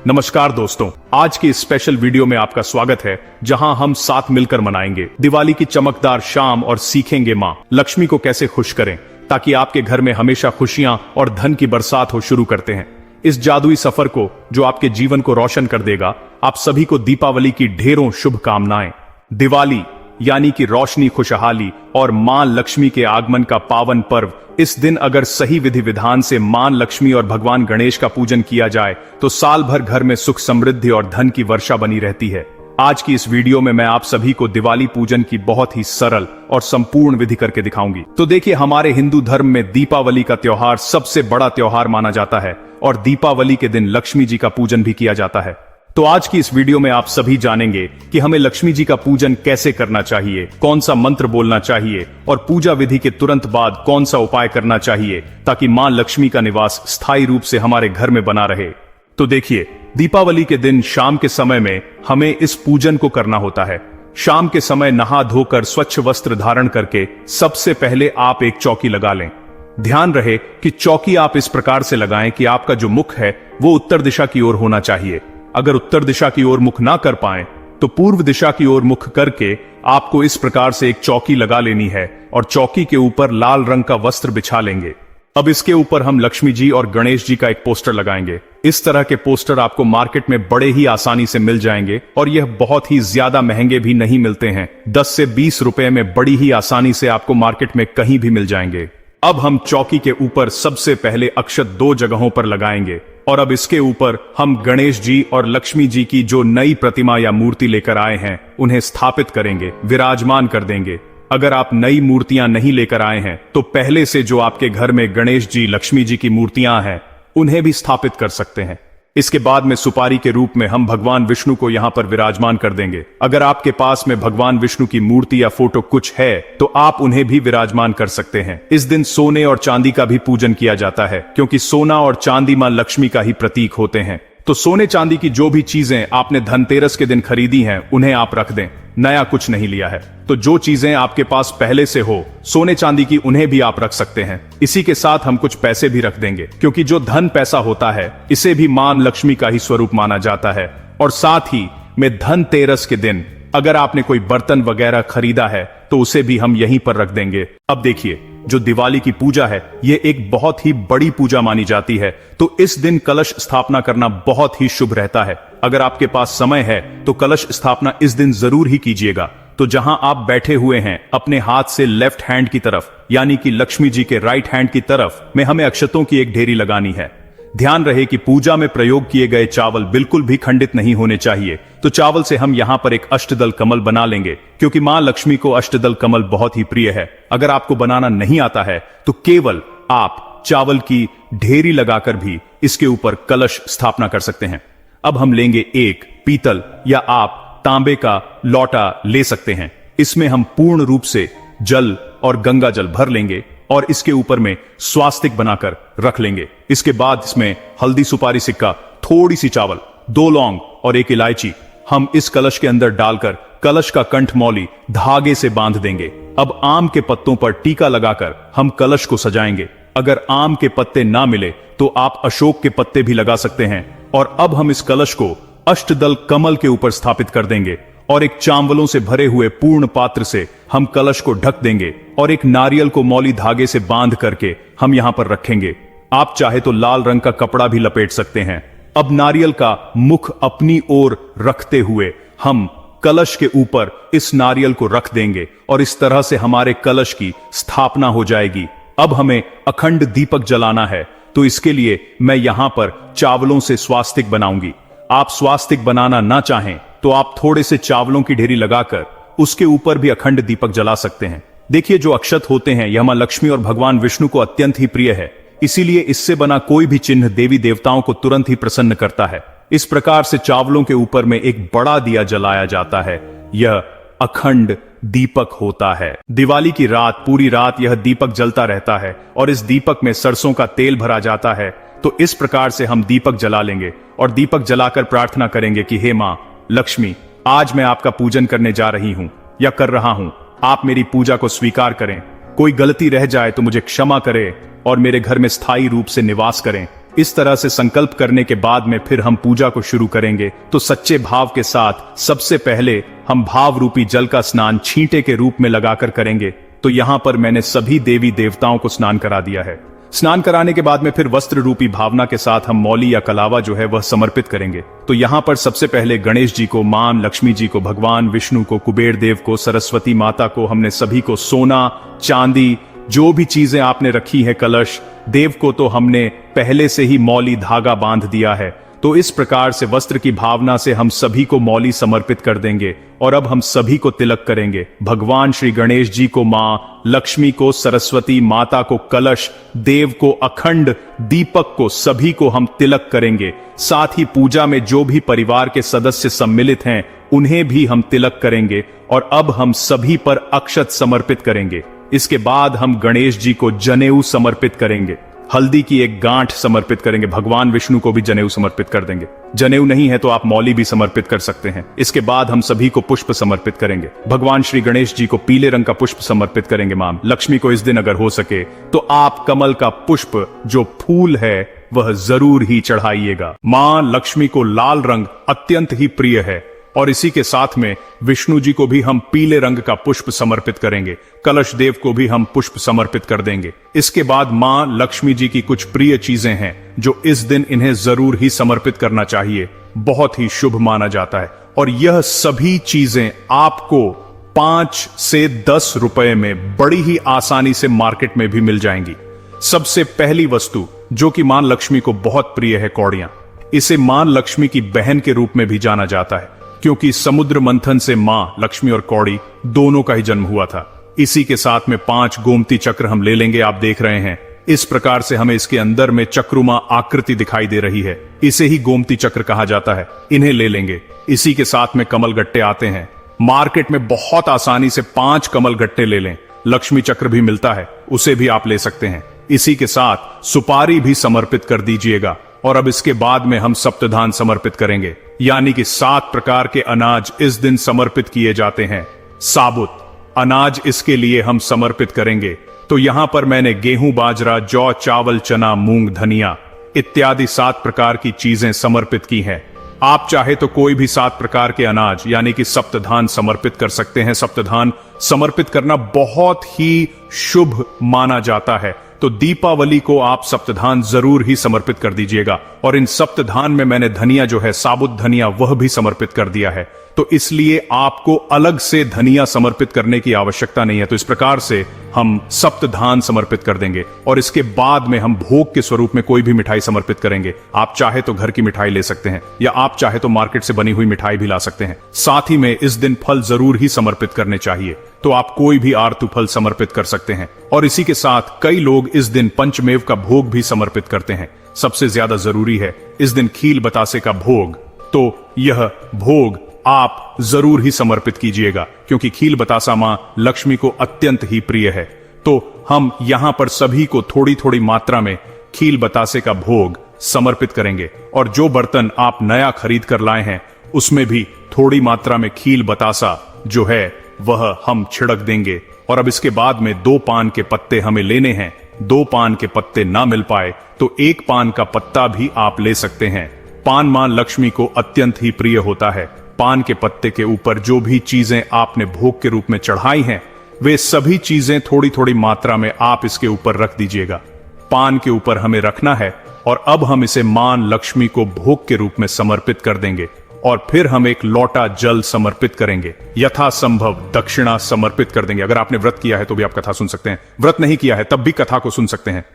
नमस्कार दोस्तों, आज की स्पेशल वीडियो में आपका स्वागत है, जहां हम साथ मिलकर मनाएंगे दिवाली की चमकदार शाम और सीखेंगे मां लक्ष्मी को कैसे खुश करें ताकि आपके घर में हमेशा खुशियां और धन की बरसात हो। शुरू करते हैं इस जादुई सफर को जो आपके जीवन को रोशन कर देगा। आप सभी को दीपावली की ढेरों शुभकामनाएं। दिवाली यानी कि रोशनी, खुशहाली और मां लक्ष्मी के आगमन का पावन पर्व। इस दिन अगर सही विधि विधान से मां लक्ष्मी और भगवान गणेश का पूजन किया जाए तो साल भर घर में सुख, समृद्धि और धन की वर्षा बनी रहती है। आज की इस वीडियो में मैं आप सभी को दिवाली पूजन की बहुत ही सरल और संपूर्ण विधि करके दिखाऊंगी। तो देखिए, हमारे हिंदू धर्म में दीपावली का त्योहार सबसे बड़ा त्योहार माना जाता है और दीपावली के दिन लक्ष्मी जी का पूजन भी किया जाता है। तो आज की इस वीडियो में आप सभी जानेंगे कि हमें लक्ष्मी जी का पूजन कैसे करना चाहिए, कौन सा मंत्र बोलना चाहिए और पूजा विधि के तुरंत बाद कौन सा उपाय करना चाहिए ताकि मां लक्ष्मी का निवास स्थायी रूप से हमारे घर में बना रहे। तो देखिए, दीपावली के दिन शाम के समय में हमें इस पूजन को करना होता है। शाम के समय नहा धोकर स्वच्छ वस्त्र धारण करके सबसे पहले आप एक चौकी लगा लें। ध्यान रहे कि चौकी आप इस प्रकार से लगाएं कि आपका जो मुख है वो उत्तर दिशा की ओर होना चाहिए। अगर उत्तर दिशा की ओर मुख ना कर पाएं तो पूर्व दिशा की ओर मुख करके आपको इस प्रकार से एक चौकी लगा लेनी है और चौकी के ऊपर लाल रंग का वस्त्र बिछा लेंगे। अब इसके ऊपर हम लक्ष्मी जी और गणेश जी का एक पोस्टर लगाएंगे। इस तरह के पोस्टर आपको मार्केट में बड़े ही आसानी से मिल जाएंगे और यह बहुत ही ज्यादा महंगे भी नहीं मिलते हैं। 10 से 20 रुपए में बड़ी ही आसानी से आपको मार्केट में कहीं भी मिल जाएंगे। अब हम चौकी के ऊपर सबसे पहले अक्षत 2 जगहों पर लगाएंगे और अब इसके ऊपर हम गणेश जी और लक्ष्मी जी की जो नई प्रतिमा या मूर्ति लेकर आए हैं उन्हें स्थापित करेंगे, विराजमान कर देंगे। अगर आप नई मूर्तियां नहीं लेकर आए हैं तो पहले से जो आपके घर में गणेश जी, लक्ष्मी जी की मूर्तियां हैं उन्हें भी स्थापित कर सकते हैं। इसके बाद में सुपारी के रूप में हम भगवान विष्णु को यहां पर विराजमान कर देंगे। अगर आपके पास में भगवान विष्णु की मूर्ति या फोटो कुछ है तो आप उन्हें भी विराजमान कर सकते हैं। इस दिन सोने और चांदी का भी पूजन किया जाता है क्योंकि सोना और चांदी मां लक्ष्मी का ही प्रतीक होते हैं। तो सोने चांदी की जो भी चीजें आपने धनतेरस के दिन खरीदी हैं उन्हें आप रख दें, नया कुछ नहीं लिया है। तो जो चीजें आपके पास पहले से हो सोने चांदी की उन्हें भी आप रख सकते हैं। इसी के साथ हम कुछ पैसे भी रख देंगे क्योंकि जो धन पैसा होता है इसे भी मां लक्ष्मी का ही स्वरूप माना जाता है। और साथ ही में धनतेरस के दिन अगर आपने कोई बर्तन वगैरह खरीदा है तो उसे भी हम यहीं पर रख देंगे। अब देखिए, जो दिवाली की पूजा है ये एक बहुत ही बड़ी पूजा मानी जाती है, तो इस दिन कलश स्थापना करना बहुत ही शुभ रहता है। अगर आपके पास समय है तो कलश स्थापना इस दिन जरूर ही कीजिएगा। तो जहां आप बैठे हुए हैं अपने हाथ से लेफ्ट हैंड की तरफ यानी कि लक्ष्मी जी के राइट हैंड की तरफ में हमें अक्षतों की एक ढेरी लगानी है। ध्यान रहे कि पूजा में प्रयोग किए गए चावल बिल्कुल भी खंडित नहीं होने चाहिए। तो चावल से हम यहां पर एक अष्टदल कमल बना लेंगे क्योंकि मां लक्ष्मी को अष्टदल कमल बहुत ही प्रिय है। अगर आपको बनाना नहीं आता है तो केवल आप चावल की ढेरी लगाकर भी इसके ऊपर कलश स्थापना कर सकते हैं। अब हम लेंगे एक पीतल या आप तांबे का लोटा ले सकते हैं। इसमें हम पूर्ण रूप से जल और गंगा जल भर लेंगे और इसके ऊपर में स्वास्तिक बनाकर रख लेंगे। इसके बाद इसमें हल्दी, सुपारी, सिक्का, थोड़ी सी चावल, 2 लौंग और 1 इलायची हम इस कलश के अंदर डालकर कलश का कंठ मौली धागे से बांध देंगे। अब आम के पत्तों पर टीका लगाकर हम कलश को सजाएंगे। अगर आम के पत्ते ना मिले तो आप अशोक के पत्ते भी लगा सकते हैं। और अब हम इस कलश को अष्टदल कमल के ऊपर स्थापित कर देंगे और एक चावलों से भरे हुए पूर्ण पात्र से हम कलश को ढक देंगे और एक नारियल को मौली धागे से बांध करके हम यहां पर रखेंगे। आप चाहे तो लाल रंग का कपड़ा भी लपेट सकते हैं। अब नारियल का मुख अपनी ओर रखते हुए हम कलश के ऊपर इस नारियल को रख देंगे और इस तरह से हमारे कलश की स्थापना हो जाएगी। अब हमें अखंड दीपक जलाना है, तो इसके लिए मैं यहां पर चावलों से स्वास्तिक बनाऊंगी। आप स्वास्तिक बनाना ना चाहें तो आप थोड़े से चावलों की ढेरी लगाकर उसके ऊपर भी अखंड दीपक जला सकते हैं। देखिए, जो अक्षत होते हैं यह मां लक्ष्मी और भगवान विष्णु को अत्यंत ही प्रिय है, इसीलिए इससे बना कोई भी चिन्ह देवी देवताओं को तुरंत ही प्रसन्न करता है। इस प्रकार से चावलों के ऊपर में एक बड़ा दिया जलाया जाता है। यह अखंड दीपक होता है। दिवाली की रात पूरी रात यह दीपक जलता रहता है और इस दीपक में सरसों का तेल भरा जाता है। तो इस प्रकार से हम दीपक जला लेंगे और दीपक जलाकर प्रार्थना करेंगे कि हे मां लक्ष्मी, आज मैं आपका पूजन करने जा रही हूं या कर रहा हूं। आप मेरी पूजा को स्वीकार करें। कोई गलती रह जाए तो मुझे क्षमा करें और मेरे घर में स्थायी रूप से निवास करें। इस तरह से संकल्प करने के बाद में फिर हम पूजा को शुरू करेंगे। तो सच्चे भाव के साथ सबसे पहले हम भाव रूपी जल का स्नान छींटे के रूप में लगाकर करेंगे। तो यहां पर मैंने सभी देवी देवताओं को स्नान करा दिया है। स्नान कराने के बाद में फिर वस्त्र रूपी भावना के साथ हम मौली या कलावा जो है वह समर्पित करेंगे। तो यहां पर सबसे पहले गणेश जी को, मां लक्ष्मी जी को, भगवान विष्णु को, कुबेर देव को, सरस्वती माता को, हमने सभी को सोना, चांदी, जो भी चीजें आपने रखी है, कलश, देव को तो हमने पहले से ही मौली धागा बांध दिया है। तो इस प्रकार से वस्त्र की भावना से हम सभी को मौली समर्पित कर देंगे। और अब हम सभी को तिलक करेंगे। भगवान श्री गणेश जी को मां लक्ष्मी को, सरस्वती माता को कलश, देव को अखंड, दीपक को, सभी को हम तिलक करेंगे। साथ ही पूजा में जो भी परिवार के सदस्य सम्मिलित हैं उन्हें भी हम तिलक करेंगे। और अब हम सभी पर अक्षत समर्पित करेंगे। इसके बाद हम गणेश जी को जनेऊ समर्पित करेंगे। हल्दी की एक गांठ समर्पित करेंगे। भगवान विष्णु को भी जनेऊ समर्पित कर देंगे। जनेऊ नहीं है तो आप मौली भी समर्पित कर सकते हैं। इसके बाद हम सभी को पुष्प समर्पित करेंगे। भगवान श्री गणेश जी को पीले रंग का पुष्प समर्पित करेंगे। मां लक्ष्मी को इस दिन अगर हो सके तो आप कमल का पुष्प जो फूल है वह जरूर ही चढ़ाइएगा। मां लक्ष्मी को लाल रंग अत्यंत ही प्रिय है और इसी के साथ में विष्णु जी को भी हम पीले रंग का पुष्प समर्पित करेंगे। कलश देव को भी हम पुष्प समर्पित कर देंगे। इसके बाद मां लक्ष्मी जी की कुछ प्रिय चीजें हैं जो इस दिन इन्हें जरूर ही समर्पित करना चाहिए। बहुत ही शुभ माना जाता है और यह सभी चीजें आपको 5 से 10 रुपए में बड़ी ही आसानी से मार्केट में भी मिल जाएंगी। सबसे पहली वस्तु जो कि मां लक्ष्मी को बहुत प्रिय है, कौड़ियां। इसे मां लक्ष्मी की बहन के रूप में भी जाना जाता है क्योंकि समुद्र मंथन से मां लक्ष्मी और कौड़ी दोनों का ही जन्म हुआ था। इसी के साथ में 5 गोमती चक्र हम ले लेंगे। आप देख रहे हैं इस प्रकार से हमें इसके अंदर में चक्रुमा आकृति दिखाई दे रही है। इसे ही गोमती चक्र कहा जाता है। इन्हें ले लेंगे। इसी के साथ में कमल गट्टे आते हैं। मार्केट में बहुत आसानी से 5 कमल गट्टे ले लें। लक्ष्मी चक्र भी मिलता है, उसे भी आप ले सकते हैं। इसी के साथ सुपारी भी समर्पित कर दीजिएगा। और अब इसके बाद में हम सप्तधान समर्पित करेंगे, यानी कि 7 प्रकार के अनाज इस दिन समर्पित किए जाते हैं। साबुत अनाज इसके लिए हम समर्पित करेंगे। तो यहां पर मैंने गेहूं, बाजरा, जौ, चावल, चना, मूंग, धनिया इत्यादि 7 प्रकार की चीजें समर्पित की हैं। आप चाहे तो कोई भी 7 प्रकार के अनाज यानी कि सप्तधान समर्पित कर सकते हैं। सप्तधान समर्पित करना बहुत ही शुभ माना जाता है। तो दीपावली को आप सप्तधान जरूर ही समर्पित कर दीजिएगा। और इन सप्तधान में मैंने धनिया जो है, साबुत धनिया, वह भी समर्पित कर दिया है। तो इसलिए आपको अलग से धनिया समर्पित करने की आवश्यकता नहीं है। तो इस प्रकार से हम सप्तधान समर्पित कर देंगे और इसके बाद में हम भोग के स्वरूप में कोई भी मिठाई समर्पित करेंगे। आप चाहे तो घर की मिठाई ले सकते हैं या आप चाहे तो मार्केट से बनी हुई मिठाई भी ला सकते हैं। साथ ही में इस दिन फल जरूर ही समर्पित करने चाहिए। तो आप कोई भी आरतु फल समर्पित कर सकते हैं। और इसी के साथ कई लोग इस दिन पंचमेव का भोग भी समर्पित करते हैं। सबसे ज्यादा जरूरी है इस दिन खील बतासे का भोग। तो यह भोग आप जरूर ही समर्पित कीजिएगा क्योंकि खील बतासा मां लक्ष्मी को अत्यंत ही प्रिय है। तो हम यहां पर सभी को थोड़ी थोड़ी मात्रा में खील बतासे का भोग समर्पित करेंगे। और जो बर्तन आप नया खरीद कर लाए हैं उसमें भी थोड़ी मात्रा में खील बतासा जो है वह हम छिड़क देंगे। और अब इसके बाद में 2 पान के पत्ते हमें लेने हैं। 2 पान के पत्ते ना मिल पाए तो 1 पान का पत्ता भी आप ले सकते हैं। पान मां लक्ष्मी को अत्यंत ही प्रिय होता है। पान के पत्ते के ऊपर जो भी चीजें आपने भोग के रूप में चढ़ाई हैं वे सभी चीजें थोड़ी थोड़ी मात्रा में आप इसके ऊपर रख दीजिएगा। पान के ऊपर हमें रखना है और अब हम इसे मां लक्ष्मी को भोग के रूप में समर्पित कर देंगे। और फिर हम एक लोटा जल समर्पित करेंगे। यथासंभव दक्षिणा समर्पित कर देंगे। अगर आपने व्रत किया है तो भी आप कथा सुन सकते हैं, व्रत नहीं किया है तब भी कथा को सुन सकते हैं।